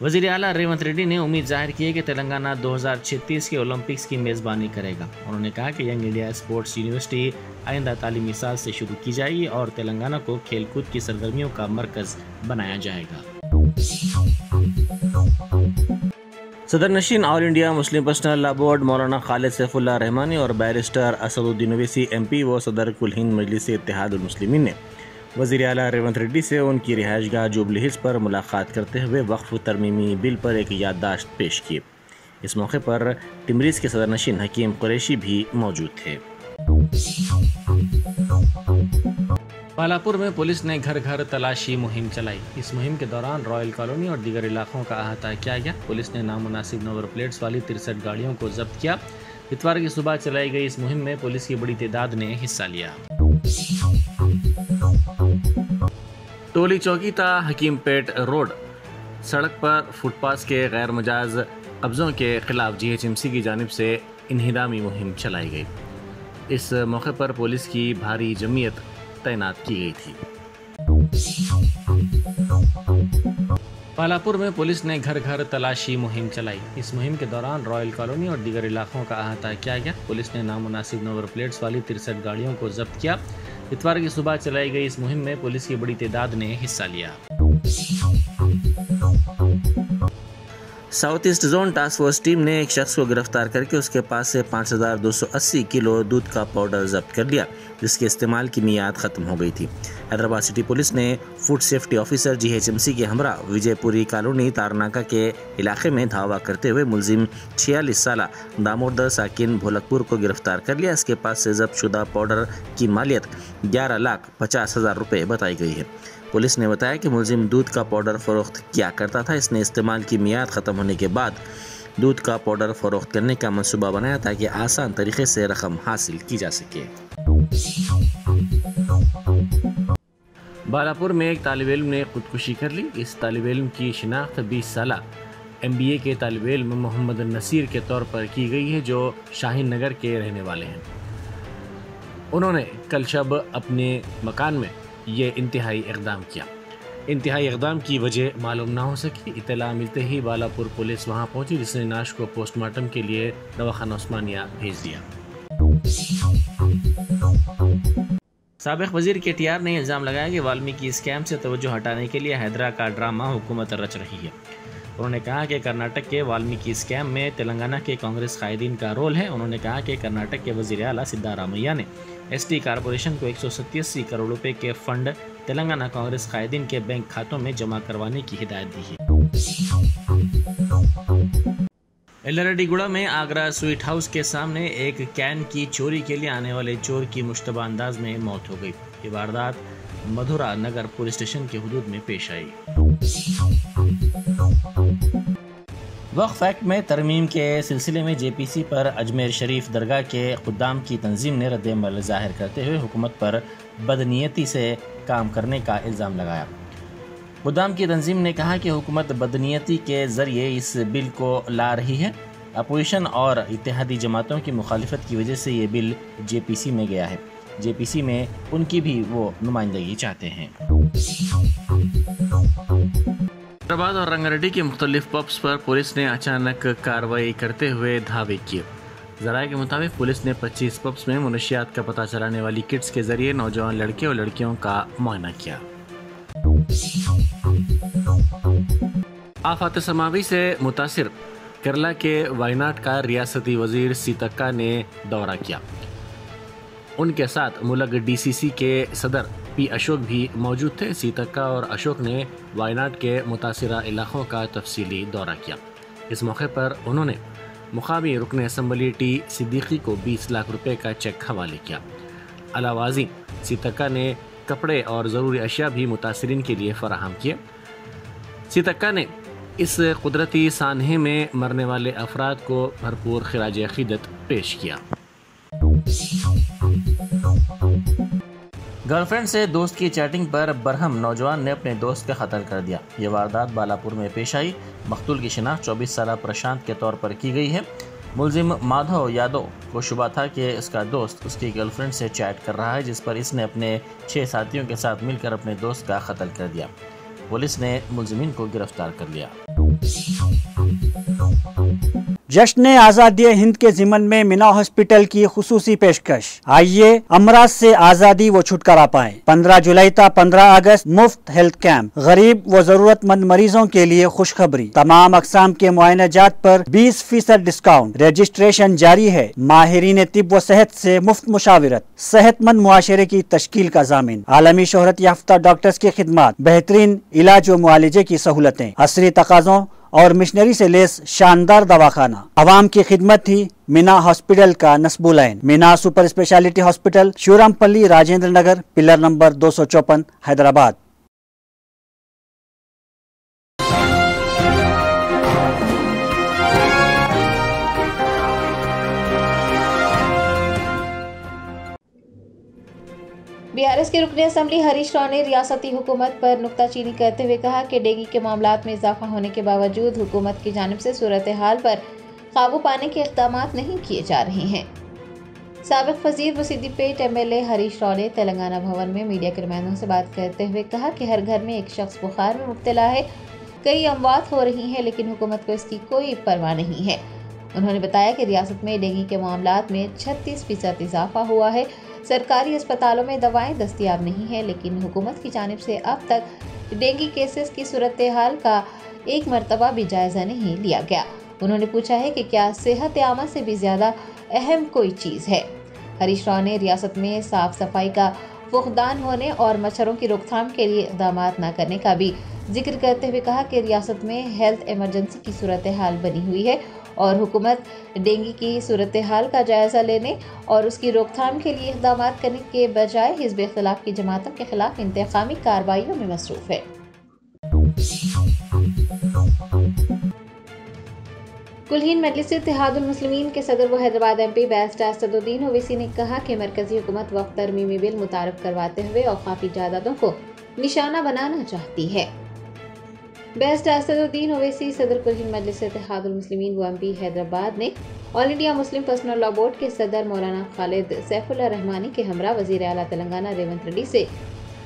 वज़ीर आला रेवंत रेड्डी ने उम्मीद जाहिर की है कि तेलंगाना 2036 के ओलंपिक्स की मेज़बानी करेगा। उन्होंने कहा कि यंग इंडिया स्पोर्ट्स यूनिवर्सिटी आइंदा तालीमी साल से शुरू की जाएगी और तेलंगाना को खेलकूद की सरगर्मियों का मरकज़ बनाया जाएगा। सदर नशीन all India Muslim personal law board मौलाना खालिद सैफुल्लाह रहमानी और बैरिस्टर असदुद्दीन ओवैसी MP व सदर कुल हिंद मजलिस इत्तेहादुल मुस्लिमीन ने वज़ीर आला रेवंत रेड्डी से उनकी रिहाइशगाह जुबली हिल्स पर मुलाकात करते हुए वक्फ तरमीमी बिल पर एक याददाश्त पेश की। इस मौके पर टिमरीज़ के सदर नशीन हकीम कुरैशी भी मौजूद थे। बालापुर में पुलिस ने घर घर तलाशी मुहिम चलाई। इस मुहिम के दौरान रॉयल कॉलोनी और दीगर इलाकों का अहाता किया गया। पुलिस ने नामुनासिब नंबर प्लेट्स वाली 63 गाड़ियों को जब्त किया। इतवार की सुबह चलाई गई इस मुहिम में पुलिस की बड़ी तादाद ने हिस्सा लिया। टोली चौकी ता हकीमपेट रोड सड़क पर फुटपाथ के गैर मजाज कब्ज़ों के खिलाफ GHMC की जानिब से इन्हिदामी मुहिम चलाई गई। इस मौके पर पुलिस की भारी जमीयत तैनात की गई थी। बालापुर में पुलिस ने घर घर तलाशी मुहिम चलाई। इस मुहिम के दौरान रॉयल कॉलोनी और दीगर इलाकों का अहाता किया गया। पुलिस ने नामुनासिब नंबर प्लेट्स वाली 63 गाड़ियों को जब्त किया। इतवार की सुबह चलाई गई इस मुहिम में पुलिस की बड़ी तादाद ने हिस्सा लिया। South east zone task force team ने एक शख्स को गिरफ्तार करके उसके पास से 5280 किलो दूध का पाउडर जब्त कर लिया, जिसके इस्तेमाल की मियाद खत्म हो गई थी। हैदराबाद सिटी पुलिस ने फूड सेफ्टी ऑफिसर GHMC के हमरा विजयपुरी कॉलोनी तारनाका के इलाके में धावा करते हुए मुलजिम 46 साल दामोदर साकिन भोलकपुर को गिरफ्तार कर लिया। इसके पास से जब्त शुदा पाउडर की मालियत 11,50,000 रुपये बताई गई है। पुलिस ने बताया कि मुलजिम दूध का पाउडर फरोख्त किया करता था। इसने इस्तेमाल की मियाद ख़त्म होने के बाद दूध का पाउडर फरोख्त करने का मंसूबा बनाया ताकि आसान तरीके से रकम हासिल की जा सके। बालापुर में एक तालिब इल्म ने खुदकुशी कर ली। इस तालिब इल्म की शिनाख्त 20 साला MBA के तालिब इल्म मोहम्मद नसीर के तौर पर की गई है, जो शाहीन नगर के रहने वाले हैं। उन्होंने कल शब अपने मकान में ये इंतहाई इक़दाम किया। इंतहाई इक़दाम की वजह मालूम ना हो सकी। इत्तला मिलते ही बालापुर पुलिस वहां पहुंची, जिसने नाश को पोस्टमार्टम के लिए दवाखाना उस्मानिया भेज दिया। साबिक़ वज़ीर KTR ने इल्ज़ाम लगाया कि वाल्मीकि स्कैम से तवज्जो हटाने के लिए हैदरा का ड्रामा हुकूमत रच रही है। उन्होंने कहा कि कर्नाटक के वाल्मीकि स्कैम में तेलंगाना के कांग्रेस कायदीन का रोल है। उन्होंने कहा कि कर्नाटक के वज़ीर आला सिद्धारामैया ने ST कॉरपोरेशन को 187 करोड़ रुपए के फंड तेलंगाना कांग्रेस कायदीन के बैंक खातों में जमा करवाने की हिदायत दी है। एल्लारेड्डीगुड़ा में आगरा स्वीट हाउस के सामने एक कैन की चोरी के लिए आने वाले चोर की मुश्तबा अंदाज में मौत हो गई। ये वारदात मधुरा नगर पुलिस स्टेशन के हुदूद में पेश आई। वक्फ एक्ट में तरमीम के सिलसिले में JPC पर अजमेर शरीफ दरगाह के खुद्दाम की तंजीम ने रद्द-ए-अमल ज़ाहिर करते हुए हुकूमत पर बदनीयती से काम करने का इल्ज़ाम लगाया। खुद्दाम की तंजीम ने कहा कि हुकूमत बदनीयती के ज़रिए इस बिल को ला रही है। अपोजिशन और इत्तेहादी जमातों की मुखालिफत की वजह से ये बिल JPC में गया है। JPC में उनकी भी वो नुमाइंदगी चाहते हैं। हैदराबाद और रंगारेड्डी के मुख्तलिफ पब्स पर पुलिस ने अचानक कार्रवाई करते हुए धावे किए। ज़राए के मुताबिक पुलिस ने 25 पब्स में मुनशियात का पता चलाने वाली किट्स के जरिए नौजवान लड़के और लड़कियों का मुआयना किया। आफात समावी से मुतासिर केरला के वायनाड का रियासती वजीर सीतक्का ने दौरा किया। उनके साथ मुलक DCC के सदर P अशोक भी मौजूद थे। सीतक्का और अशोक ने वायनाड के मुतासिरा इलाकों का तफसीली दौरा किया। इस मौके पर उन्होंने मुकामी रुकन असम्बली T सिद्दीकी को 20 लाख रुपए का चेक हवाले किया। अलावाजी सीतक्का ने कपड़े और ज़रूरी अशिया भी मुतासिरीन के लिए फराहम किए। सीतक्का ने इस कुदरती सानहे में मरने वाले अफराद को भरपूर खिराज अक़ीदत पेश किया। गर्लफ्रेंड से दोस्त की चैटिंग पर बरहम नौजवान ने अपने दोस्त का कत्ल कर दिया। ये वारदात बालापुर में पेश आई। मकतूल की शिनाख्त 24 साला प्रशांत के तौर पर की गई है। मुलजिम माधव यादव को शुबा था कि उसका दोस्त उसकी गर्लफ्रेंड से चैट कर रहा है, जिस पर इसने अपने 6 साथियों के साथ मिलकर अपने दोस्त का कत्ल कर दिया। पुलिस ने मुलजिमीन को गिरफ्तार कर लिया। जश्न आज़ादी हिंद के ज़िमन में मीना हॉस्पिटल की खुसूसी पेशकश। आइए अमराज से आज़ादी व छुटकारा पाएं। 15 जुलाई तक 15 अगस्त मुफ्त हेल्थ कैंप। गरीब व जरूरतमंद मरीजों के लिए खुशखबरी। तमाम अक़साम के मुआयनाजात पर 20% डिस्काउंट। रजिस्ट्रेशन जारी है। माहिरीन तिब व सेहत से मुफ्त मुशावरत। सेहतमंद मुआशरे की तश्कील का ज़ामिन। आलमी शोहरत याफ्ता डॉक्टर्स की खिदमत। बेहतरीन इलाज व मुआलजे की सहूलतें। असरी तकाज़ों और मिशनरी से लेस शानदार दवाखाना। आवाम की खिदमत थी मीना हॉस्पिटल का नस्बुल line. Meena super speciality hospital, Shivarampalli, Rajendra Nagar, pillar number 254, Hyderabad. BRS के रुकने असम्बली हरीश राव ने रियासती हुकूमत पर नुक्ताचीनी करते हुए कहा कि डेंगू के मामलात में इजाफा होने के बावजूद हुकूमत की जानिब से सूरत हाल पर काबू पाने के इक़दाम नहीं किए जा रहे हैं। साबिक़ वज़ीर व सिद्दीपेट MLA हरीश राव ने तेलंगाना भवन में मीडिया के नुमाइंदों से बात करते हुए कहा कि हर घर में एक शख्स बुखार में मुब्तला है, कई अमवात हो रही हैं, लेकिन हुकूमत को इसकी कोई परवाह नहीं है। उन्होंने बताया कि रियासत में डेंगू के मामलात में 36% इजाफा हुआ है। सरकारी अस्पतालों में दवाएं दस्तियाब नहीं है, लेकिन हुकूमत की जानिब से अब तक डेंगू केसेस की सूरत हाल का एक मरतबा भी जायज़ा नहीं लिया गया। उन्होंने पूछा है कि क्या सेहत आमा से भी ज़्यादा अहम कोई चीज़ है। हरीश राव ने रियासत में साफ सफाई का फुकदान होने और मच्छरों की रोकथाम के लिए इक़दाम न करने का भी जिक्र करते हुए कहा कि रियासत में हेल्थ इमरजेंसी की सूरत हाल बनी हुई है और हुकूमत डेंगू की सूरत हाल का जायज़ा लेने और उसकी रोकथाम के लिए इक़दाम करने के बजाय हिज़्ब इख्तिलाफ की जमातों के खिलाफ इंतकामी कार्रवाइयों में मसरूफ़ है। कुल-हिंद मजलिस इत्तेहादुल मुस्लिमीन के सदर व हैदराबाद MP बैरिस्टर असदुद्दीन ओवैसी ने कहा कि मरकजी हुकूमत वक्त तरमीमी बिल मुतारफ करवाते हुए औकाफी जायदादों को निशाना बनाना चाहती है। बैरिस्टर असदुद्दीन ओवैसी सदर कुल-हिंद मजलिस इत्तेहादुल मुस्लिमीन व MP हैदराबाद ने all India Muslim personal law board के सदर मौलाना खालिद सैफुल्लाह रहमानी के हमरा वज़ीर आला तेलंगाना रेवंत रेड्डी से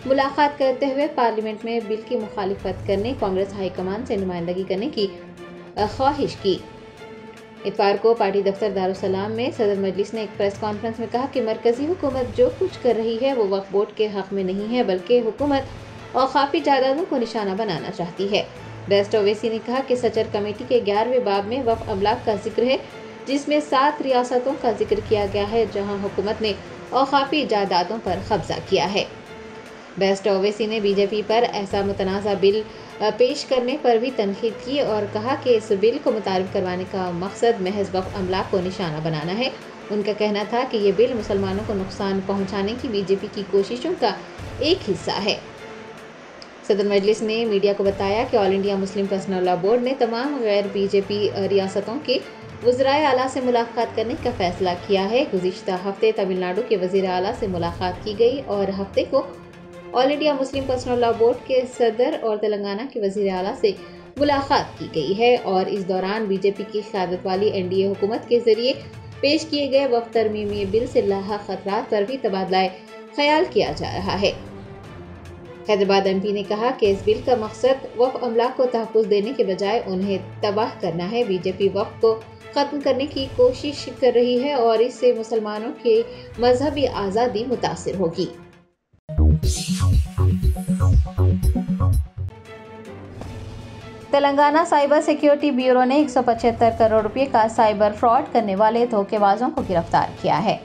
मुलाकात करते हुए पार्लियामेंट में बिल की मुखालिफत करने कांग्रेस हाईकमान से नुमाइंदगी करने की ख्वाहिश की। इतवार को पार्टी दफ्तर दारुसलाम में सदर मजलिस ने एक प्रेस कॉन्फ्रेंस में कहा कि मरकजी हुकूमत जो कुछ कर रही है वो वक्फ बोर्ड के हक में नहीं है, बल्कि हुकूमत औकाफी जायदादों को निशाना बनाना चाहती है। बैरिस्टर ओवैसी ने कहा कि सचर कमेटी के 11वें बाब में वक्फ अमलाक का जिक्र है, जिसमें 7 रियासतों का जिक्र किया गया है जहां हुकूमत ने औकाफी जायदादों पर कब्जा किया है। बैरिस्टर ओवैसी ने बीजेपी पर ऐसा मुतनाज़ा बिल पेश करने पर भी तनकीद की और कहा कि इस बिल को मुतारिफ करवाने का मकसद महज वक्फ अमलाक को निशाना बनाना है। उनका कहना था कि ये बिल मुसलमानों को नुकसान पहुंचाने की बीजेपी की कोशिशों का एक हिस्सा है। सदर मजलिस ने मीडिया को बताया कि all India Muslim personal law board ने तमाम गैर बीजेपी रियासतों के वज़राए आला से मुलाकात करने का फैसला किया है। गुज़िश्ता हफ्ते तमिलनाडु के वज़ीर आला से मुलाकात की गई और हफ्ते को all India Muslim personal law board के सदर और तेलंगाना के वज़ीर आला से मुलाकात की गई है और इस दौरान बीजेपी की क़यादत वाली NDA हुकूमत के ज़रिए पेश किए गए वक्फ तरमीमी बिल से लाहक खतरात पर भी तबादला ख्याल किया जा रहा है। हैदराबाद MP ने कहा कि इस बिल का मकसद वक्फ अमलाक को तहफ़्फ़ुज़ देने के बजाय उन्हें तबाह करना है। बीजेपी वक्फ को ख़त्म करने की कोशिश कर रही है और इससे मुसलमानों की मजहबी आज़ादी मुतासिर होगी। तेलंगाना साइबर सिक्योरिटी ब्यूरो ने 175 करोड़ रुपए का साइबर फ्रॉड करने वाले धोखेबाजों को गिरफ्तार किया है।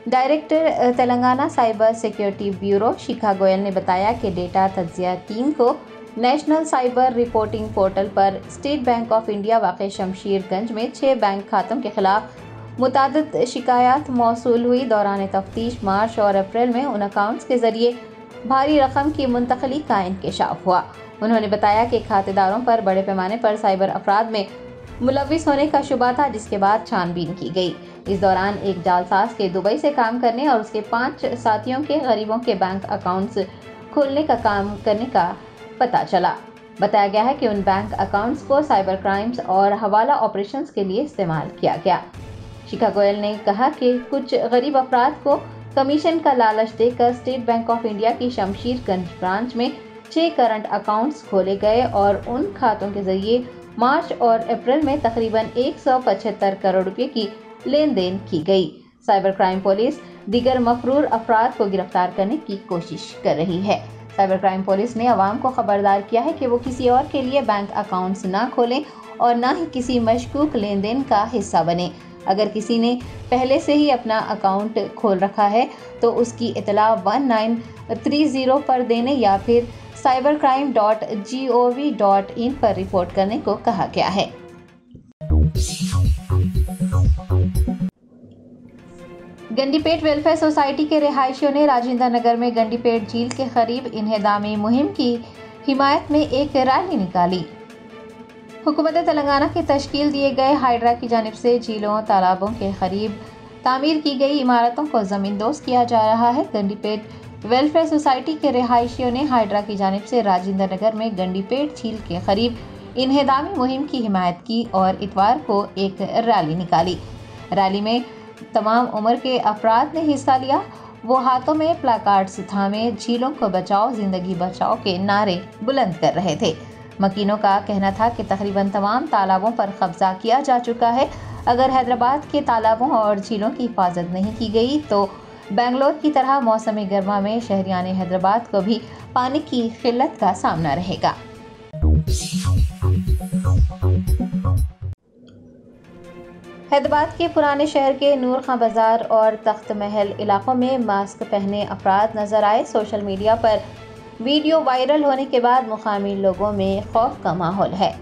Director Telangana cyber security bureau Shikha Goyal ने बताया कि डेटा तज्जिया टीम को नेशनल साइबर रिपोर्टिंग पोर्टल पर स्टेट बैंक ऑफ इंडिया वाक़ शमशीरगंज में 6 बैंक खातों के खिलाफ मुतादिद शिकायत मौसूल हुई। दौरान तफ्तीश मार्च और अप्रैल में उन अकाउंट्स के ज़रिए भारी रकम की मुंतकली का इंकशाफ हुआ। उन्होंने बताया कि खातेदारों पर बड़े पैमाने पर साइबर अपराध में मुलविस होने का शुबा था, जिसके बाद छानबीन की गई। इस दौरान एक जालसाज के दुबई से काम करने और उसके 5 साथियों के गरीबों के बैंक अकाउंट्स खोलने का काम करने का पता चला। बताया गया है कि उन बैंक अकाउंट्स को साइबर क्राइम्स और हवाला ऑपरेशंस के लिए इस्तेमाल किया गया। शिखा गोयल ने कहा कि कुछ गरीब अफराद को कमीशन का लालच देकर स्टेट बैंक ऑफ इंडिया की शमशीरगंज ब्रांच में 6 करंट अकाउंट्स खोले गए और उन खातों के जरिए मार्च और अप्रैल में तकरीबन 175 करोड़ रुपए की लेन देन की गई। साइबर क्राइम पुलिस दीगर मफरूर अफराद को गिरफ्तार करने की कोशिश कर रही है। साइबर क्राइम पुलिस ने अवाम को खबरदार किया है कि वो किसी और के लिए बैंक अकाउंट्स ना खोलें और ना ही किसी मशकूक लेन देन का हिस्सा बने। अगर किसी ने पहले से ही अपना अकाउंट खोल रखा है तो उसकी इतला 1930 पर देने या फिर cybercrime.gov.in पर रिपोर्ट करने को कहा गया है। गंडीपेट वेलफेयर सोसाइटी के रिहायशियों ने राजेंद्र नगर में गंडीपेट झील के करीब इन्हेदामी मुहिम की हिमायत में एक रैली निकाली। हुकूमत तेलंगाना के तश्कील दिए गए हाइड्रा की जानिब से झीलों तालाबों के करीब तामीर की गई इमारतों को ज़मींदोज़ किया जा रहा है। गंडीपेट वेलफेयर सोसाइटी के रिहायशियों ने हाइड्रा की जानिब से राजेंद्र नगर में गंडीपेट झील के करीब इन्हेदामी मुहिम की हिमायत की और इतवार को एक रैली निकाली। रैली में तमाम उम्र के अफराद ने हिस्सा लिया। वो हाथों में प्लाकार्ड्स थामे झीलों को बचाओ जिंदगी बचाओ के नारे बुलंद कर रहे थे। मकीनों का कहना था कि तकरीबन तमाम तालाबों पर कब्जा किया जा चुका है। अगर हैदराबाद के तालाबों और झीलों की हिफाजत नहीं की गई तो बेंगलोर की तरह मौसम गर्मा में शहरियान हैदराबाद को भी पानी की किल्लत का सामना रहेगा। हैदराबाद के पुराने शहर के नूर खां बाजार और तख्त महल इलाकों में मास्क पहने अफराद नजर आए। सोशल मीडिया पर वीडियो वायरल होने के बाद मुकामी लोगों में खौफ का माहौल है।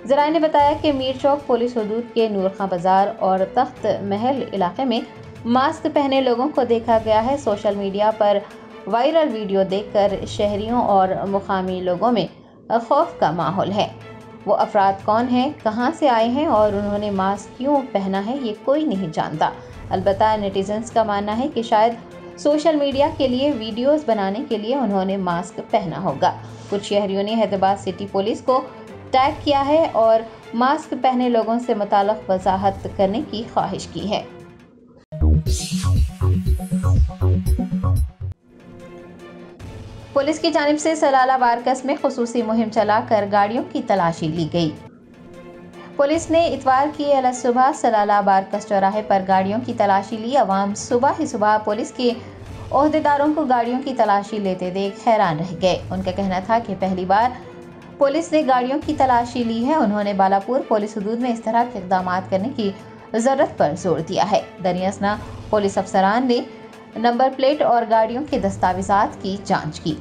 ज़राए ने बताया कि मीर चौक पुलिस हदूद के नूर खां बाजार और तख्त महल इलाके में मास्क पहने लोगों को देखा गया है। सोशल मीडिया पर वायरल वीडियो देखकर शहरियों और मुकामी लोगों में खौफ का माहौल है। वो अफराद कौन हैं, कहां से आए हैं और उन्होंने मास्क क्यों पहना है, ये कोई नहीं जानता। अलबत्ता नेटिजन्स का मानना है कि शायद सोशल मीडिया के लिए वीडियोस बनाने के लिए उन्होंने मास्क पहना होगा। कुछ शहरियों ने हैदराबाद सिटी पुलिस को टैग किया है और मास्क पहने लोगों से मुताल्लिक वजाहत करने की ख्वाहिश की है। पुलिस की जानिब से सलाला बारकस में खुसूसी मुहिम चलाकर गाड़ियों की तलाशी ली गई। पुलिस ने इतवार की अल सुबह सलाला बारकस चौराहे पर गाड़ियों की तलाशी ली। अवाम सुबह ही सुबह पुलिस के ओहदेदारों को गाड़ियों की तलाशी लेते देख हैरान रह गए। उनका कहना था कि पहली बार पुलिस ने गाड़ियों की तलाशी ली है। उन्होंने बालापुर पुलिस हदूद में इस तरह के इक़दाम करने की ज़रूरत पर जोर दिया है। दरियासना पुलिस अफसरान ने नंबर प्लेट और गाड़ियों के दस्तावेजात की जांच की।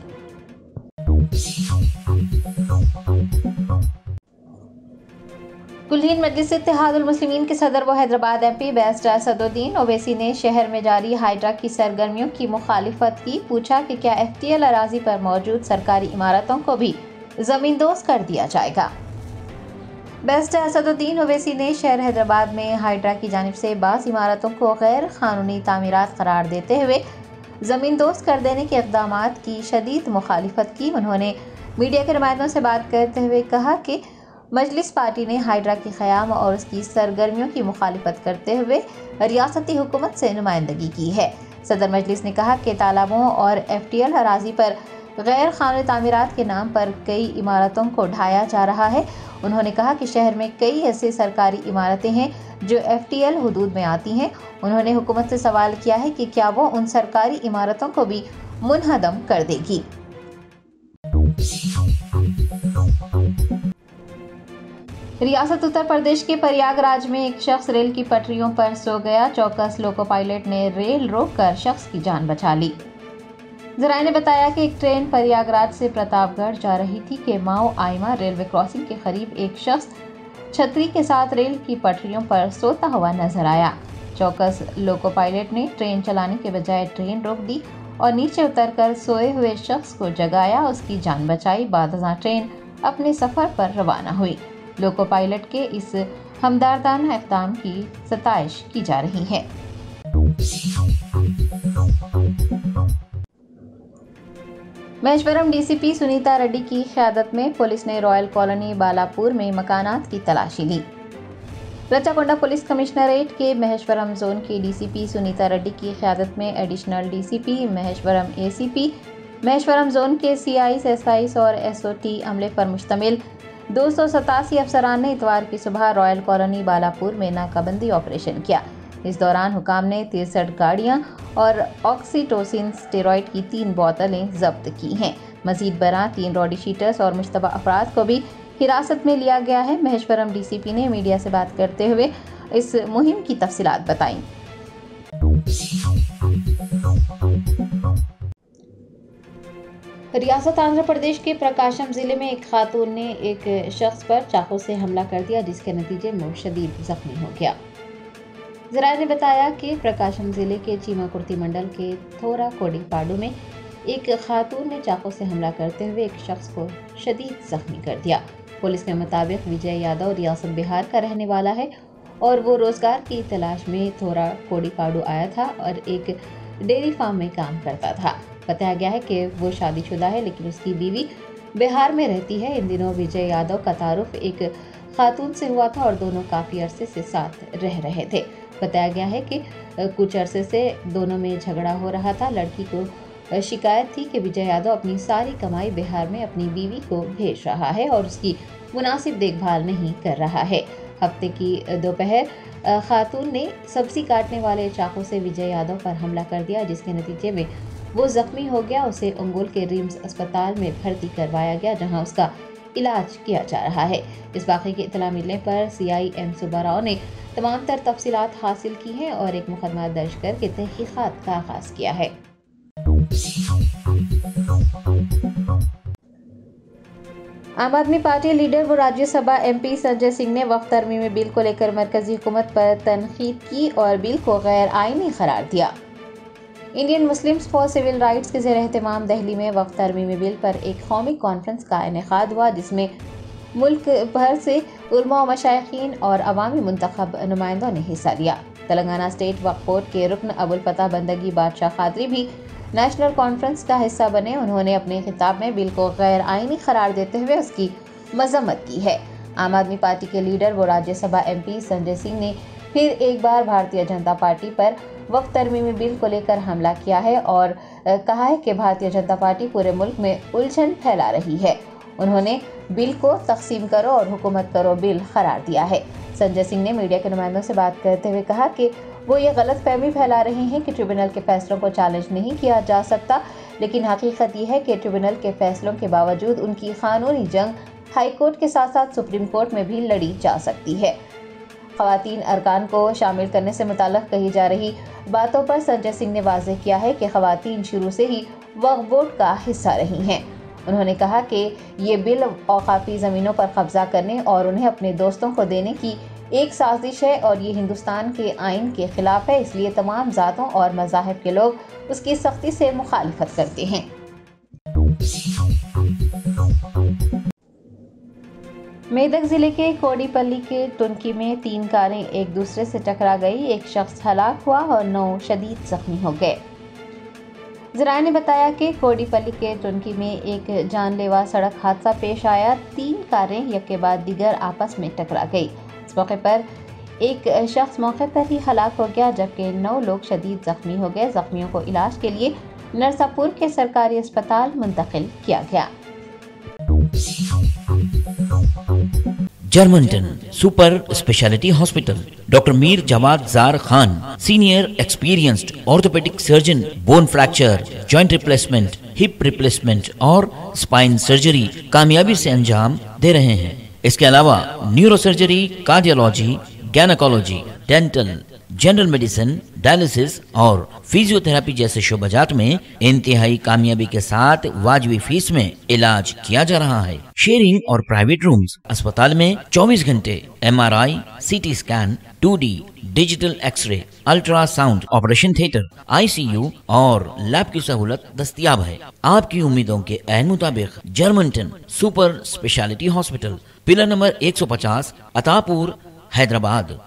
कुल्हीन मजलिस इत्तेहादुल मुस्लिमीन के सदर व हैदराबाद MP बैरिस्टर असदुद्दीन ओवैसी ने शहर में जारी हाइड्रा की सरगर्मियों की मुखालिफत की। पूछा कि क्या FTL अराजी पर मौजूद सरकारी इमारतों को भी ज़मींदोज़ कर दिया जाएगा। बैरिस्टर असदुद्दीन ओवैसी ने शहर हैदराबाद में हाइड्रा की जानिब से बाज़ इमारतों को गैर कानूनी तामीरात करार देते हुए ज़मींदोज़ कर देने के इक़दामात की शदीद मुखालिफत की। उन्होंने मीडिया के नुमाइंदों से बात करते हुए कहा कि मजलिस पार्टी ने हाइड्रा के क़याम और उसकी सरगर्मियों की मुखालिफत करते हुए रियासती हुकूमत से नुमाइंदगी की है। सदर मजलिस ने कहा कि तालाबों और FTL अराजी पर गैर कानूनी तामीरात के नाम पर कई इमारतों को ढाया जा रहा है। उन्होंने कहा कि शहर में कई ऐसी सरकारी इमारतें हैं जो FTL हुदूद में आती हैं। उन्होंने हुकूमत से सवाल किया है कि क्या वो उन सरकारी इमारतों को भी मुनहदम कर देगी। रियासत उत्तर प्रदेश के प्रयागराज में एक शख्स रेल की पटरियों पर सो गया। चौकस लोको पायलट ने रेल रोककर शख्स की जान बचा ली। ज़राए ने बताया कि एक ट्रेन प्रयागराज से प्रतापगढ़ जा रही थी कि माओ आइमा रेलवे क्रॉसिंग के करीब एक शख्स छतरी के साथ रेल की पटरियों पर सोता हुआ नजर आया। चौकस लोको पायलट ने ट्रेन चलाने के बजाय ट्रेन रोक दी और नीचे उतरकर सोए हुए शख्स को जगाया, उसकी जान बचाई। बाद ट्रेन अपने सफ़र पर रवाना हुई। लोको पायलट के इस हमदर्दाना इक़दाम की सताइश की जा रही है। महेश्वरम DCP सुनीता रेड्डी की क़यादत में पुलिस ने रॉयल कॉलोनी बालापुर में मकानात की तलाशी ली। रचाकोंडा पुलिस कमिश्नरेट के महेश्वरम जोन की DCP सुनीता रेड्डी की क़यादत में additional DCP Maheshwaram ACP Maheshwaram zone के CIs, SIs और SOT अमले पर मुश्तमिल 287 अफसरान ने इतवार की सुबह रॉयल कॉलोनी बालापुर में नाकाबंदी ऑपरेशन किया। इस दौरान हुकाम ने 63 गाड़ियां और ऑक्सीटोसिन स्टेरॉइड की 3 बोतलें जब्त की हैं। मजीद बरां 3 रॉडी शीटर्स और मुश्तबा अफराद को भी हिरासत में लिया गया है। महेश्वरम DCP ने मीडिया से बात करते हुए इस मुहिम की तफसीलात बताई। रियासत आंध्र प्रदेश के प्रकाशम जिले में एक खातून ने एक शख्स पर चाकू से हमला कर दिया, जिसके नतीजे में शदीद जख्मी हो गया। जराये ने बताया कि प्रकाशम जिले के चीमाकुर्ती मंडल के थोरा कोडीपाडू में एक खातून ने चाकू से हमला करते हुए एक शख्स को शदीद जख्मी कर दिया। पुलिस के मुताबिक विजय यादव रियासत बिहार का रहने वाला है और वो रोजगार की तलाश में थोरा कोडीपाडू आया था और एक डेयरी फार्म में काम करता था। बताया गया है कि वो शादीशुदा है, लेकिन उसकी बीवी बिहार में रहती है। इन दिनों विजय यादव का तारुफ एक खातून से हुआ था और दोनों काफ़ी अरसे से साथ रह रहे थे। बताया गया है कि कुछ अरसे से दोनों में झगड़ा हो रहा था। लड़की को शिकायत थी कि विजय यादव अपनी सारी कमाई बिहार में अपनी बीवी को भेज रहा है और उसकी मुनासिब देखभाल नहीं कर रहा है। हफ्ते की दोपहर खातून ने सब्जी काटने वाले चाकू से विजय यादव पर हमला कर दिया, जिसके नतीजे में वो जख्मी हो गया। उसे अंगोल के रिम्स अस्पताल में भर्ती करवाया गया, जहां उसका इलाज किया जा रहा है। इस वाक़े की इत्तला मिलने पर CI M सुब्बाराव ने तमाम तर तफसीलात हासिल की हैं और एक मुकदमा दर्ज करके तहकीकात का आगाज किया है। आम आदमी पार्टी लीडर व राज्यसभा MP संजय सिंह ने वक्फ तरमीमी बिल को लेकर मरकजी हुकूमत पर तनकीद की और बिल को गैर आईनी करार दिया। Indian Muslims for civil rights के ज़ेर एहतमाम दिल्ली में वक्फ तरमीमी बिल पर एक कौमी कॉन्फ्रेंस का इनेकाद हुआ, जिसमें मुल्क भर से उलमा व मशाइखीन और अवामी मुंतखब नुमाइंदों ने हिस्सा लिया। तेलंगाना स्टेट वक्फ बोर्ड के रुकन अबुल फतह बंदगी बादशाह खादरी भी नेशनल कॉन्फ्रेंस का हिस्सा बने। उन्होंने अपने खिताब में बिल को गैर आईनी करार देते हुए उसकी मजम्मत की है। आम आदमी पार्टी के लीडर व राज्यसभा MP संजय सिंह ने फिर एक बार भारतीय जनता पार्टी पर वक्फ तरमीमी बिल को लेकर हमला किया है और कहा है कि भारतीय जनता पार्टी पूरे मुल्क में उलझन फैला रही है। उन्होंने बिल को तकसीम करो और हुकूमत करो बिल करार दिया है। संजय सिंह ने मीडिया के नुमाइंदों से बात करते हुए कहा कि वो ये गलत फहमी फैला रहे हैं कि ट्रिब्यूनल के फैसलों को चैलेंज नहीं किया जा सकता, लेकिन हकीकत ये है कि ट्रिब्यूनल के फैसलों के बावजूद उनकी कानूनी जंग हाई कोर्ट के साथ साथ सुप्रीम कोर्ट में भी लड़ी जा सकती है। ख़वातीन अरकान को शामिल करने से मुताल्लिक़ कही जा रही बातों पर संजय सिंह ने वाज़ेह किया है कि ख़वातीन शुरू से ही वक्फ बोर्ड का हिस्सा रही हैं। उन्होंने कहा कि ये बिल औक़ाफ़ी ज़मीनों पर कब्ज़ा करने और उन्हें अपने दोस्तों को देने की एक साजिश है और ये हिंदुस्तान के आइन के ख़िलाफ़ है, इसलिए तमाम ज़ातों और मज़ाहिब के लोग उसकी सख्ती से मुखालिफत करते हैं। मेदक ज़िले के कोडीपल्ली के टुनकी में 3 कारें एक दूसरे से टकरा गई। एक शख्स हलाक हुआ और 9 शदीद जख्मी हो गए। ज़राए ने बताया कि कोडीपल्ली के टुनकी में एक जानलेवा सड़क हादसा पेश आया। 3 कारें एक के बाद दीगर आपस में टकरा गई। इस मौके पर एक शख्स मौके पर ही हलाक हो गया, जबकि 9 लोग शदीद जख्मी हो गए। जख्मियों को इलाज के लिए नरसापुर के सरकारी अस्पताल मुंतकिल किया गया। Germanten super speciality hospital, doctor Mir Jawad Jar Khan, senior experienced orthopaedic surgeon, bone fracture, joint replacement, hip replacement और स्पाइन सर्जरी कामयाबी से अंजाम दे रहे हैं। इसके अलावा neuro surgery, cardiology, gynaecology, dental, general medicine, dialysis और फिजियोथेरेपी जैसे शोबाजात में इंतहाई कामयाबी के साथ वाजिबी फीस में इलाज किया जा रहा है। शेयरिंग और प्राइवेट रूम्स, अस्पताल में 24 घंटे MRI, CT scan, 2D digital x-ray, ultrasound, operation theatre, ICU और लैब की सहूलत दस्तयाब है। आपकी उम्मीदों के ऐन मुताबिक Germanten super speciality hospital, pillar number 150, Attapur, Hyderabad.